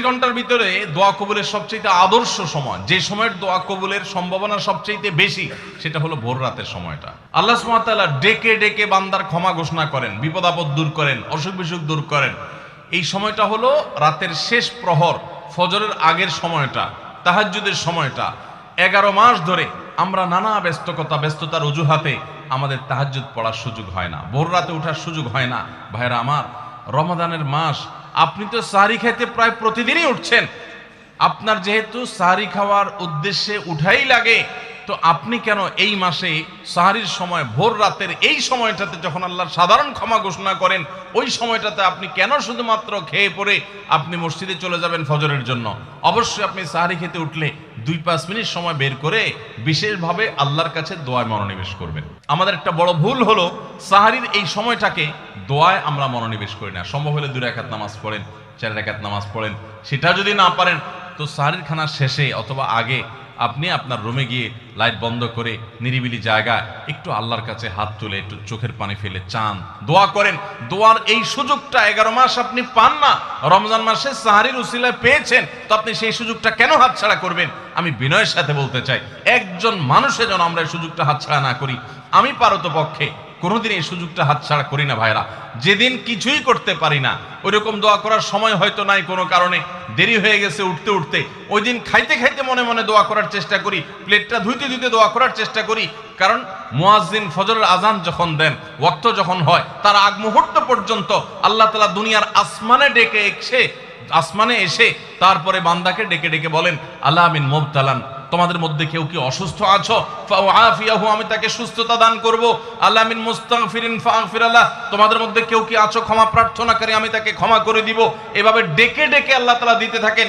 ঘন্টার ভিতরে দোয়া কবুলের সবচেয়ে আদর্শ সময়, যে সময়ের দোয়া কবুলের সম্ভাবনা সবচেয়ে বেশি, সেটা হলো ভোর রাতের সময়টা। আল্লাহ সুবহানাহু ওয়া তাআলা ডেকে ডেকে বান্দার ক্ষমা ঘোষণা করেন, বিপদ আপদ দূর করেন, অসুখ বিসুখ দূর করেন। এই সময়টা হলো রাতের শেষ প্রহর, ফজরের আগের সময়টা, তাহাজ্জুদের সময়টা। 11 মাস ধরে আমরা নানা ব্যস্ততার অজুহাতে আমাদের তাহাজ্জুদ পড়ার সুযোগ হয় না, ভোর রাতে ওঠার সুযোগ হয় না। ভাইরা আমার, রমাদানের মাস, আপনি তো সাহরি খাইতে প্রায় প্রতিদিনই উঠছেন। আপনার যেহেতু সাহরি খাওয়ার উদ্দেশ্যে উঠাই লাগে, তো আপনি কেন এই মাসে সাহরির সময় ভোর রাতের এই সময়টাতে যখন আল্লাহর সাধারণ ক্ষমা ঘোষণা করেন, ওই সময়টাতে আপনি কেন শুধুমাত্র খেয়ে পরে আপনি মসজিদে চলে যাবেন ফজরের জন্য? অবশ্যই আপনি সাহরি খেতে উঠলে 2-5 মিনিট সময় বের করে বিশেষভাবে আল্লাহর কাছে দোয়ায় মনোনিবেশ করবেন। আমাদের একটা বড় ভুল হলো সাহরির এই সময়টাকে দোয়ায় আমরা মনোনিবেশ করি না। সম্ভব হলে 2 রাকাত নামাজ পড়েন, 4 রাকাত নামাজ পড়েন। সেটা যদি না পারেন, তো সাহরির খানার শেষে অথবা আগে আপনি আপনার রুমে গিয়ে লাইট বন্ধ করে নিরিবিলি জায়গায় একটু আল্লাহর কাছে হাত তুলে একটু চোখের পানি ফেলে চান, দোয়া করেন। দোয়ার এই সুযোগটা 11 মাস আপনি পান না, রমজান মাসে সাহরির উসিলায় পেয়েছেন, তো আপনি সেই সুযোগটা কেন হাতছাড়া করবেন? আমি বিনয়ের সাথে বলতে চাই, একজন মানুষের যেন আমরা এই সুযোগটা হাতছাড়া না করি। আমি পারতপক্ষে কোনোদিন এই সুযোগটা হাতছাড়া করি না ভাইরা। যেদিন কিছুই করতে পারি না, ওইরকম দোয়া করার সময় হয়তো নাই, কোনো কারণে দেরি হয়ে গেছে উঠতে উঠতে, ওই দিন খাইতে খাইতে মনে মনে দোয়া করার চেষ্টা করি, প্লেটটা ধুইতে ধুইতে দোয়া করার চেষ্টা করি। কারণ মুয়াজ্জিন ফজরের আজান যখন দেন, ওয়াক্ত যখন হয়, তার আগ মুহূর্ত পর্যন্ত আল্লাহ তাআলা দুনিয়ার আসমানে এসে তারপরে বান্দাকে ডেকে ডেকে বলেন, আলা মিন মুবতালান, তোমাদের মধ্যে কেউ কি অসুস্থ আছো, ফাআফিয়াহু, আমি তাকে সুস্থতা দান করব। আলা মিন মুস্তাগফিরিন ফাগফির লাহ, তোমাদের মধ্যে কেউ কি আছো ক্ষমা প্রার্থনাকারী, আমি তাকে ক্ষমা করে দিব। এভাবে ডেকে ডেকে আল্লাহ তাআলা দিতে থাকেন।